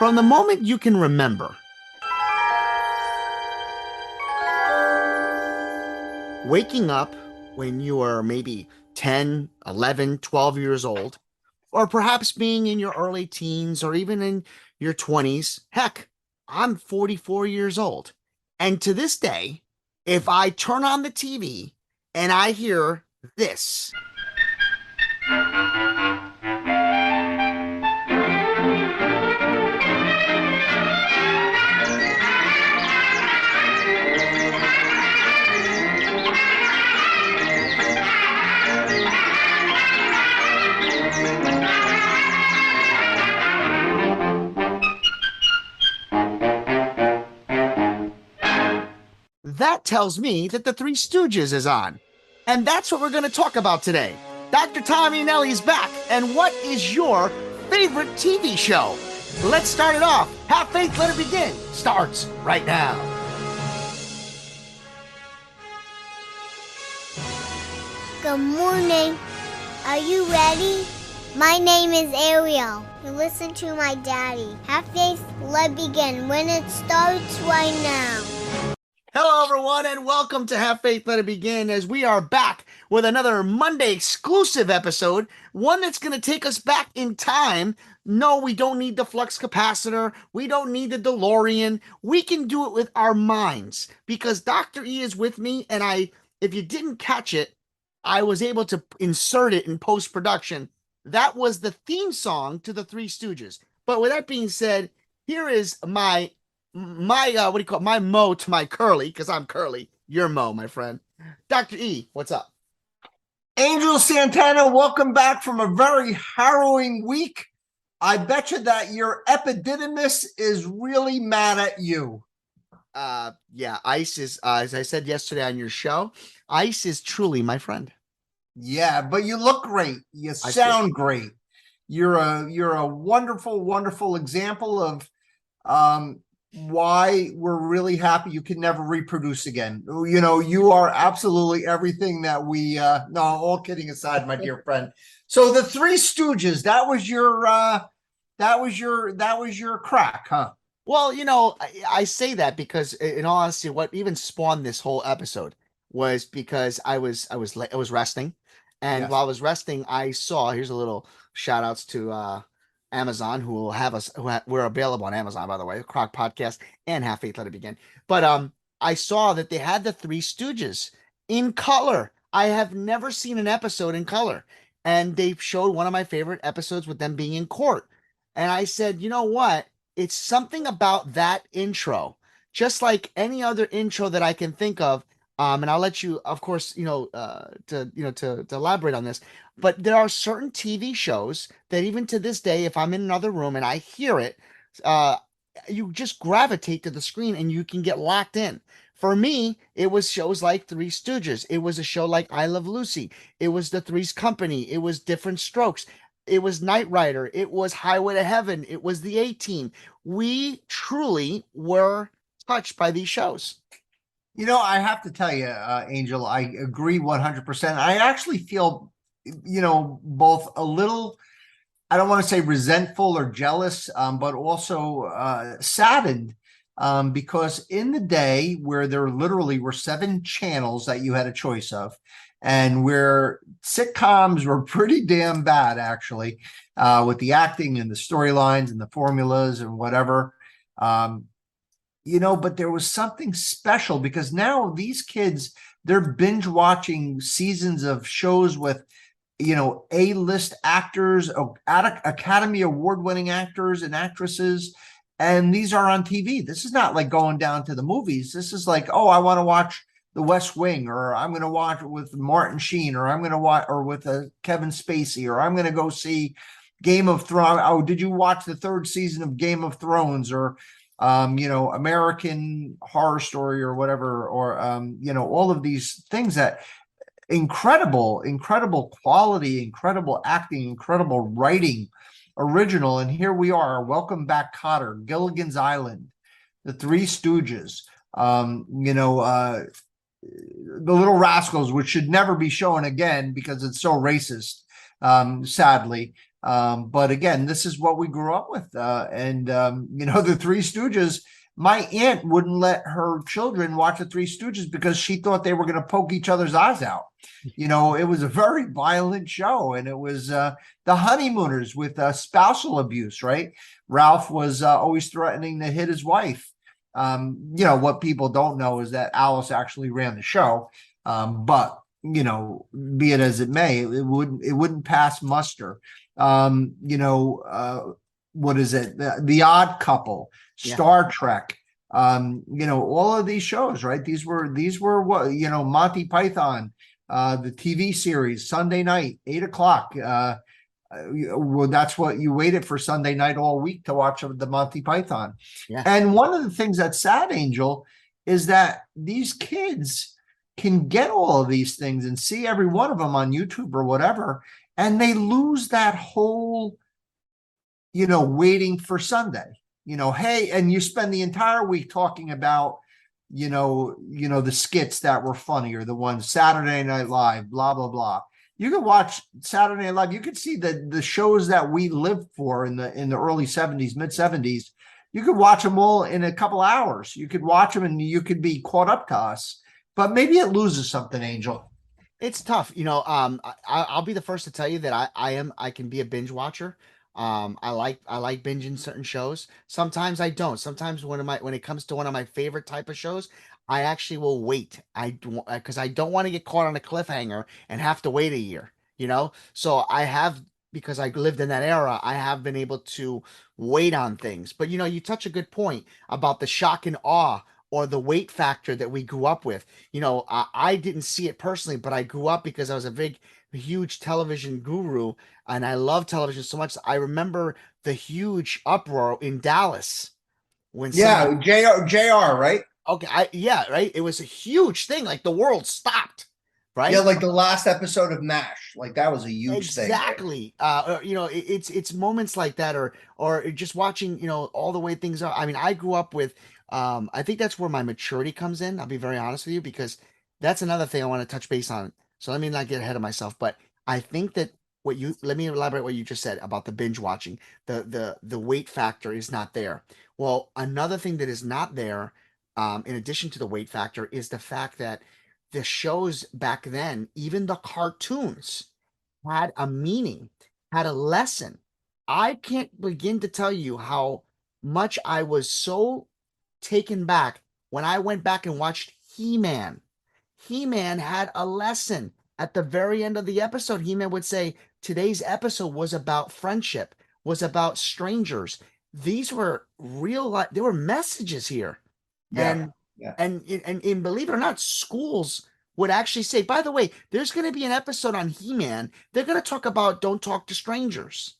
From the moment you can remember, waking up when you are maybe 10, 11, 12 years old, or perhaps being in your early teens or even in your 20s. Heck, I'm 44 years old. And to this day, if I turn on the TV and I hear this, that tells me that the Three Stooges is on. And that's what we're going to talk about today. Dr. Tom Eanelli's back. And what is your favorite TV show? Let's start it off. Have faith, let it begin. Starts right now. Good morning. Are you ready? My name is Ariel. You listen to my daddy. Have faith, let begin when it starts right now. Hello, everyone, and welcome to Have Faith, Let It Begin, as we are back with another Monday exclusive episode, one that's going to take us back in time. No, we don't need the flux capacitor. We don't need the DeLorean. We can do it with our minds because Dr. E is with me, and if you didn't catch it, I was able to insert it in post-production. That was the theme song to the Three Stooges. But with that being said, here is my what do you call it? My Mo to my Curly, because I'm Curly. You're Mo, my friend. Dr. E, what's up? Angel Santana, welcome back from a very harrowing week. I bet you that your epididymis is really mad at you. Yeah, Ice is, as I said yesterday on your show, Ice is truly my friend. Yeah, but you look great. You sound great. You're a wonderful, wonderful example of why we're really happy you can never reproduce again. You know, you are absolutely everything that we no, all kidding aside, my dear friend. So the Three Stooges, that was your crack, huh? Well, you know, I say that because in all honesty, what even spawned this whole episode was because I was resting, and Yes. while I was resting, I saw, here's a little shout outs to Amazon, who will have us, we're available on Amazon, by the way, CROC Podcast and Have Faith, Let It Begin. But I saw that they had the Three Stooges in color. I have never seen an episode in color, and they showed one of my favorite episodes with them being in court. And I said, you know what? It's something about that intro, just like any other intro that I can think of. And I'll let you, of course, to elaborate on this. But there are certain TV shows that even to this day, if I'm in another room and I hear it, uh, you just gravitate to the screen and you can get locked in. For me, it was shows like Three Stooges. It was a show like I Love Lucy. It was The Three's Company. It was Different Strokes. It was Knight Rider. It was Highway to Heaven. It was The A-Team. We truly were touched by these shows. You know, I have to tell you, Angel, I agree 100%. I actually feel, both a little, I don't want to say resentful or jealous, but also saddened, because in the day where there literally were 7 channels that you had a choice of, and where sitcoms were pretty damn bad, actually, with the acting and the storylines and the formulas and whatever, but there was something special because now these kids, they're binge watching seasons of shows with, A-list actors, Academy Award-winning actors and actresses, and these are on TV. This is not like going down to the movies. This is like, oh, I want to watch The West Wing, or I'm going to watch it with Martin Sheen, or I'm going to watch, or with Kevin Spacey, or I'm going to go see Game of Thrones. Oh, did you watch the 3rd season of Game of Thrones, or American Horror Story, or whatever, or all of these things that incredible quality, incredible acting, incredible writing, original. And here we are. Welcome Back, Kotter, Gilligan's Island, the Three Stooges, the Little Rascals, which should never be shown again because it's so racist, sadly. But again, this is what we grew up with. The Three Stooges, my aunt wouldn't let her children watch the Three Stooges because she thought they were going to poke each other's eyes out. It was a very violent show, and it was the honeymooners with spousal abuse, right? Ralph was always threatening to hit his wife. What people don't know is that Alice actually ran the show. But be it as it may, it wouldn't pass muster. What is it? The Odd Couple, Yeah. Star Trek, all of these shows, right? These were what, Monty Python, the TV series, Sunday night, 8 o'clock. Well, that's what you waited for, Sunday night all week to watch the Monty Python. Yeah. And one of the things that's sad, Angel, is that these kids can get all of these things and see every one of them on YouTube or whatever, and they lose that whole, waiting for Sunday. Hey, and you spend the entire week talking about, the skits that were funny, or the ones Saturday Night Live, blah, blah, blah. You could watch Saturday Night Live. You could see the shows that we lived for in the early 70s, mid 70s. You could watch them all in a couple hours. You could watch them and you could be caught up to us. But maybe it loses something, Angel. It's tough. I'll be the first to tell you that I can be a binge watcher. I like binging certain shows. Sometimes I don't. Sometimes when it comes to one of my favorite type of shows, I actually will wait. Because I don't want to get caught on a cliffhanger and have to wait a year, So because I lived in that era, I have been able to wait on things. But you touch a good point about the shock and awe or the weight factor that we grew up with. I didn't see it personally, but I grew up because I was a huge television guru, and I love television so much. I remember the huge uproar in Dallas when Yeah, JR, right? okay, yeah, right. It was a huge thing. Like the world stopped, right? Yeah, like the last episode of MASH. Like that was a huge thing. Right? Exactly. It's moments like that, or just watching, all the way things are. I mean, I grew up with. I think that's where my maturity comes in. I'll be very honest with you, because that's another thing I want to touch base on. So let me not get ahead of myself, but I think that let me elaborate what you just said about the binge watching. The weight factor is not there. Well, another thing that is not there, in addition to the weight factor, is the fact that the shows back then, even the cartoons, had a meaning, had a lesson. I can't begin to tell you how much I was so taken back when I went back and watched He-Man. He-Man had a lesson. At the very end of the episode, He-Man would say, today's episode was about friendship, was about strangers. These were real life, there were messages here. Yeah. And Yeah. and believe it or not, schools would actually say, by the way, there's going to be an episode on He-Man. They're going to talk about don't talk to strangers.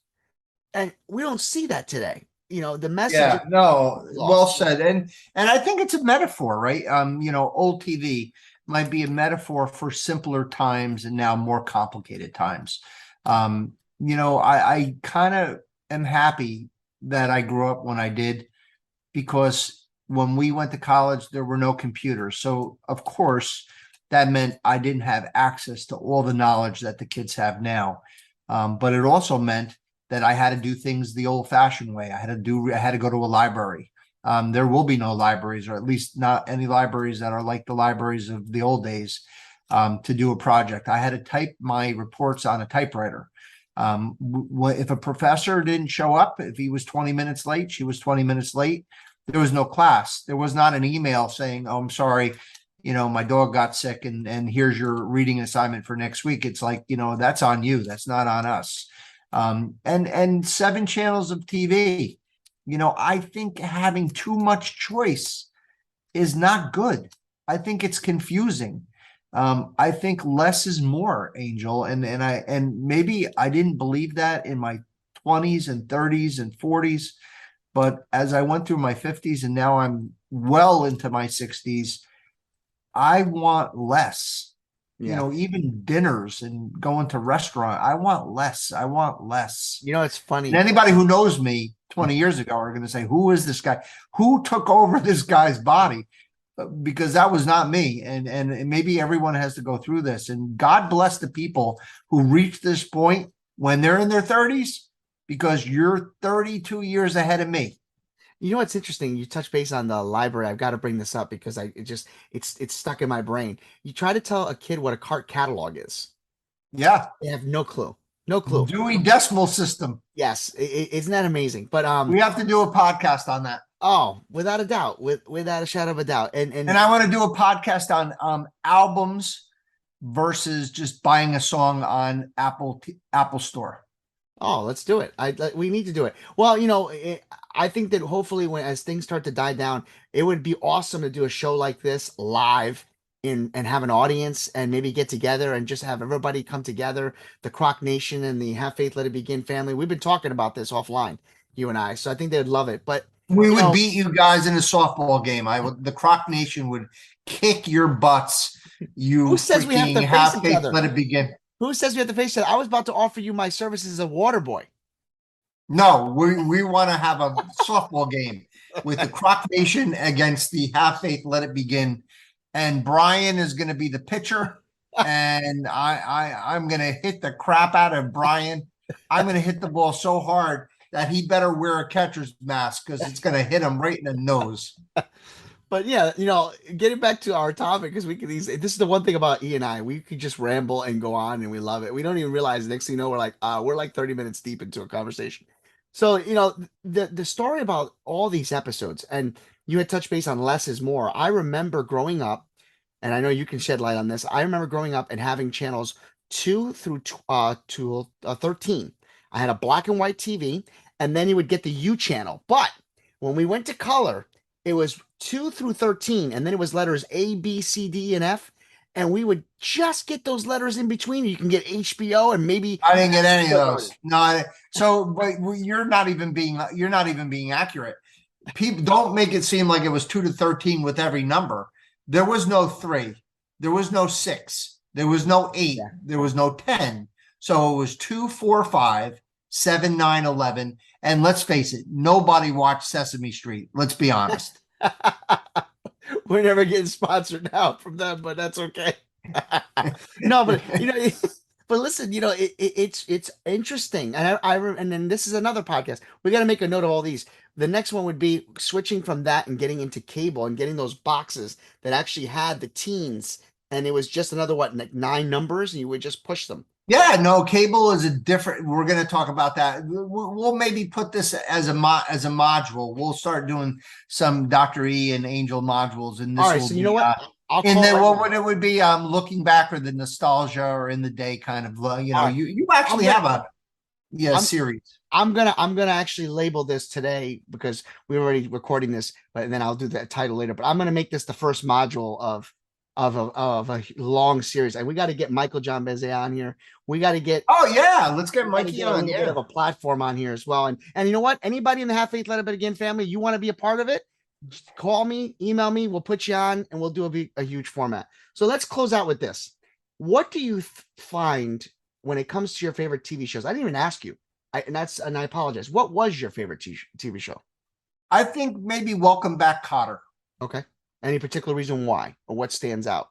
And we don't see that today. The message is Yeah, no, well lost. said. And I think it's a metaphor, right? Old TV might be a metaphor for simpler times and now more complicated times. I kind of am happy that I grew up when I did, because when we went to college, there were no computers. So of course, that meant I didn't have access to all the knowledge that the kids have now. But it also meant that I had to do things the old-fashioned way. I had to go to a library. There will be no libraries, or at least not any libraries that are like the libraries of the old days, to do a project. I had to type my reports on a typewriter. If a professor didn't show up, if he was 20 minutes late, she was 20 minutes late, there was no class. There was not an email saying, oh, I'm sorry, my dog got sick and here's your reading assignment for next week. It's like, that's on you. That's not on us. And 7 channels of TV. I think having too much choice is not good. I think it's confusing. I think less is more, Angel. And maybe I didn't believe that in my 20s and 30s and 40s. But as I went through my 50s and now I'm well into my 60s, I want less. Yeah. Even dinners and going to restaurant, I want less. I want less. It's And funny. anybody who knows me 20 years ago are going to say, who is this guy? Who took over this guy's body? Because that was not me. And maybe everyone has to go through this. And God bless the people who reach this point when they're in their 30s because you're 32 years ahead of me. You know what's interesting? You touch base on the library. I've got to bring this up because it's stuck in my brain. You try to tell a kid what a cart catalog is. Yeah. They have no clue. No clue. Dewey Decimal System. Yes, isn't that amazing? But We have to do a podcast on that. oh, without a doubt, without a shadow of a doubt. And I want to do a podcast on albums versus just buying a song on Apple Store. Oh, let's do it. We need to do it. Well, I think that hopefully when as things start to die down, it would be awesome to do a show like this live in and have an audience and maybe get together and just have everybody come together, the Croc Nation and the Have Faith Let It Begin family. We've been talking about this offline, you and I, so I think they'd love it. But We you would know, beat you guys in a softball game. The Croc Nation would kick your butts. You who says we have freaking to face Have each Faith other? Let It Begin. Who says we have to face each other? I was about to offer you my services as a water boy. No, we want to have a softball game with the Croc Nation against the Have Faith Let It Begin. And Brian is going to be the pitcher. And I'm going to hit the crap out of Brian. I'm going to hit the ball so hard that he better wear a catcher's mask because it's going to hit him right in the nose. But yeah, getting back to our topic, because we can easily, this is the one thing about E and I, we could just ramble and go on and we love it. We don't even realize next thing you know, we're like 30 minutes deep into a conversation. So, the story about all these episodes, and you had touched base on less is more. I remember growing up, and I know you can shed light on this. I remember growing up and having channels 2 through to 13. I had a black and white TV, and then you would get the U channel. But when we went to color, it was 2 through 13, and then it was letters A, B, C, D, and F. And we would just get those letters in between. You can get HBO and maybe I didn't get any of those. No, so but you're not even being accurate. People don't make it seem like it was 2 to 13 with every number. There was no 3, there was no 6, there was no 8, Yeah. there was no 10. So it was 2, 4, 5, 7, 9, 11. And let's face it, nobody watched Sesame Street. Let's be honest. We're never getting sponsored now from them, but that's okay. No, but but listen, it's interesting, and and then this is another podcast. We got to make a note of all these. The next one would be switching from that and getting into cable and getting those boxes that actually had the teens, and it was just another like 9 numbers, and you would just push them. Yeah, no, cable is a different. We're going to talk about that. We'll maybe put this as a module. We'll start doing some Dr. E and Angel modules, and this All right, will so be, you know what? I'll and call then it what right would it would be? Looking back or the nostalgia or in the day kind of. All right. You actually have a I'm series. I'm gonna actually label this today because we're already recording this, but then I'll do that title later. But I'm gonna make this the first module of a long series, and we got to get Michael John Bezet on here. We got to get Oh yeah, let's get we gotta Mikey get a on. little bit Yeah. of a platform on here as well. And you know what? Anybody in the Half Faith Let It Begin family, you want to be a part of it? Just call me, email me. We'll put you on, and we'll do a huge format. So let's close out with this. What do you find when it comes to your favorite TV shows? I didn't even ask you. And I apologize. What was your favorite TV show? I think maybe Welcome Back, Cotter. Okay. Any particular reason why or what stands out?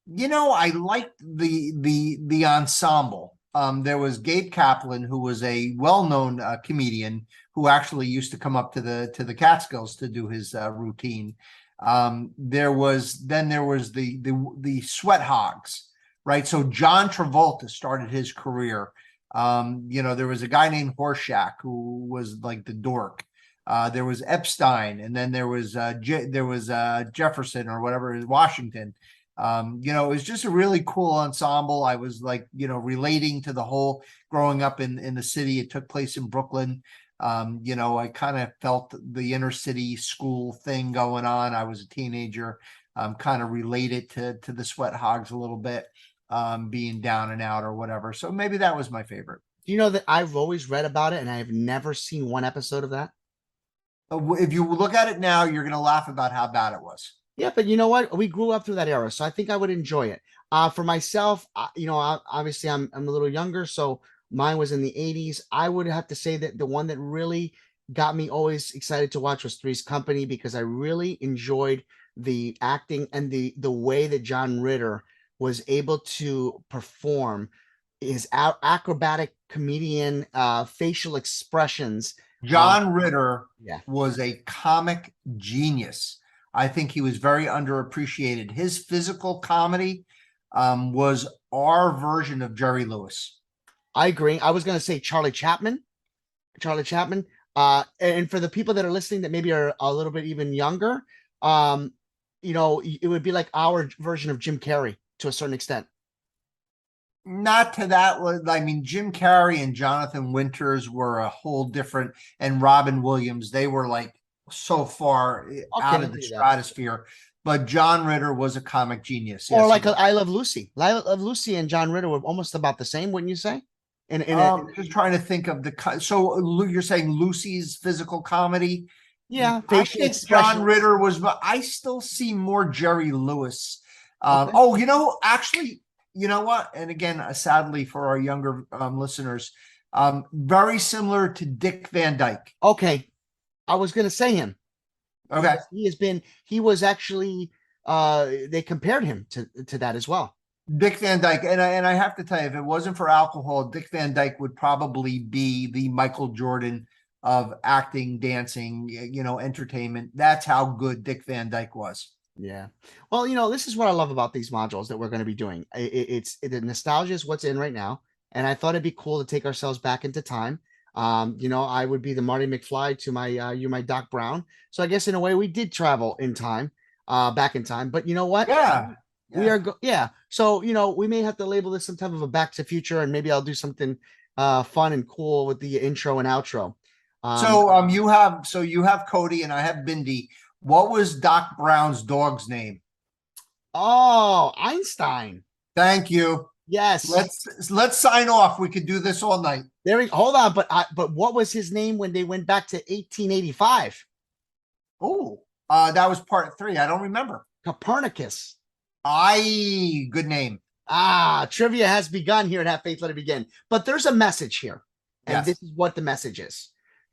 I liked the ensemble. There was Gabe Kaplan, who was a well-known comedian who actually used to come up to the Catskills to do his routine. There was the Sweat Hogs, right? So John Travolta started his career. There was a guy named Horshack who was like the dork. There was Epstein, and then there was Jefferson or whatever, Washington. It was just a really cool ensemble. I was like, relating to the whole growing up in the city. It took place in Brooklyn. I kind of felt the inner city school thing going on. I was a teenager, kind of related to the Sweat Hogs a little bit, being down and out or whatever. So maybe that was my favorite. Do you know that I've always read about it and I have never seen one episode of that? If you look at it now, you're going to laugh about how bad it was. Yeah, but you know what? We grew up through that era, so I think I would enjoy it. For myself, obviously I'm a little younger, so mine was in the 80s. I would have to say that the one that really got me always excited to watch was Three's Company because I really enjoyed the acting and the way that John Ritter was able to perform his acrobatic comedian facial expressions. John Ritter Yeah, was a comic genius. I think he was very underappreciated. His physical comedy was our version of Jerry Lewis. I agree. I was going to say Charlie Chaplin. Charlie Chaplin. And for the people that are listening that maybe are a little bit even younger, it would be like our version of Jim Carrey to a certain extent. Not to that. I mean, Jim Carrey and Jonathan Winters were a whole different, and Robin Williams, they were like so far out of the stratosphere. But John Ritter was a comic genius. Or like I Love Lucy. I Love Lucy and John Ritter were almost about the same, wouldn't you say? Just trying to think of so you're saying Lucy's physical comedy. Yeah, I think John Ritter was, but I still see more Jerry Lewis. Actually, you know what? And again, sadly for our younger listeners, very similar to Dick Van Dyke. Okay, I was going to say him. Okay, he was actually, they compared him to that as well. Dick Van Dyke, and I have to tell you, if it wasn't for alcohol, Dick Van Dyke would probably be the Michael Jordan of acting, dancing, entertainment. That's how good Dick Van Dyke was. Yeah. Well, this is what I love about these modules that we're going to be doing. The nostalgia is what's in right now, and I thought it'd be cool to take ourselves back into time. I would be the Marty McFly to my Doc Brown. So I guess in a way we did travel in time, back in time. But you know what? Yeah. We are So we may have to label this some type of a Back to the Future, and maybe I'll do something fun and cool with the intro and outro. You have Cody and I have Bindi. What was Doc Brown's dog's name? Oh, Einstein. Thank you. Yes. Let's sign off. We could do this all night. Hold on, but what was his name when they went back to 1885? Oh, that was part 3. I don't remember. Copernicus. Good name. Trivia has begun here at Have Faith, Let It Begin. But there's a message here. And This is what the message is.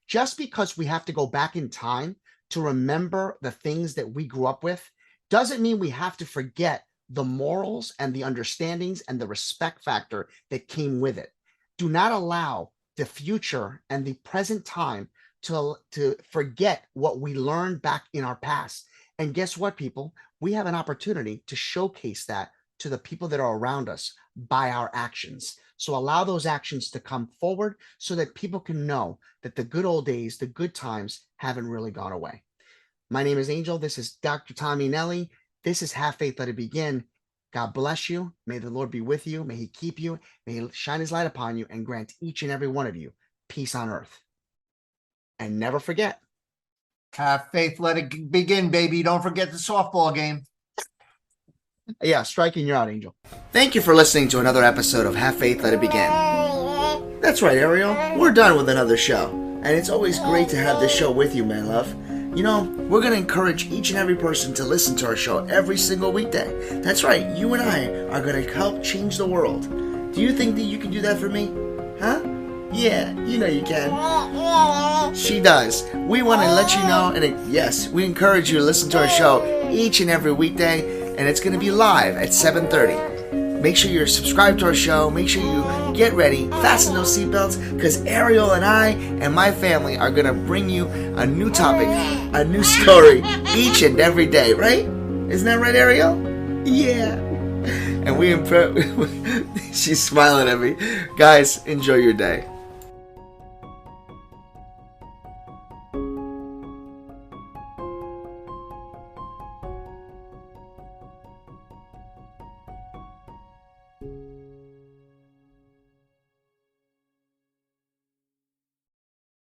Just because we have to go back in time to remember the things that we grew up with doesn't mean we have to forget the morals and the understandings and the respect factor that came with it. Do not allow the future and the present time to forget what we learned back in our past. And guess what, people? We have an opportunity to showcase that to the people that are around us by our actions. So allow those actions to come forward so that people can know that the good old days, the good times haven't really gone away. My name is Angel. This is Dr. Tom Eanelli. This is Have Faith, Let It Begin. God bless you. May the Lord be with you. May he keep you. May he shine his light upon you and grant each and every one of you peace on earth. And never forget, have faith, let it begin, baby. Don't forget the softball game. Yeah, striking you out, Angel. Thank you for listening to another episode of Have Faith, Let It Begin. That's right, Ariel. We're done with another show. And it's always great to have this show with you, my love. We're going to encourage each and every person to listen to our show every single weekday. That's right, you and I are going to help change the world. Do you think that you can do that for me? Huh? Yeah, you know you can. She does. We want to let you know, and yes, we encourage you to listen to our show each and every weekday, and it's going to be live at 7:30. Make sure you're subscribed to our show. Make sure you get ready, fasten those seatbelts, because Ariel and I and my family are going to bring you a new topic, a new story each and every day, right? Isn't that right, Ariel? Yeah. And she's smiling at me. Guys, enjoy your day.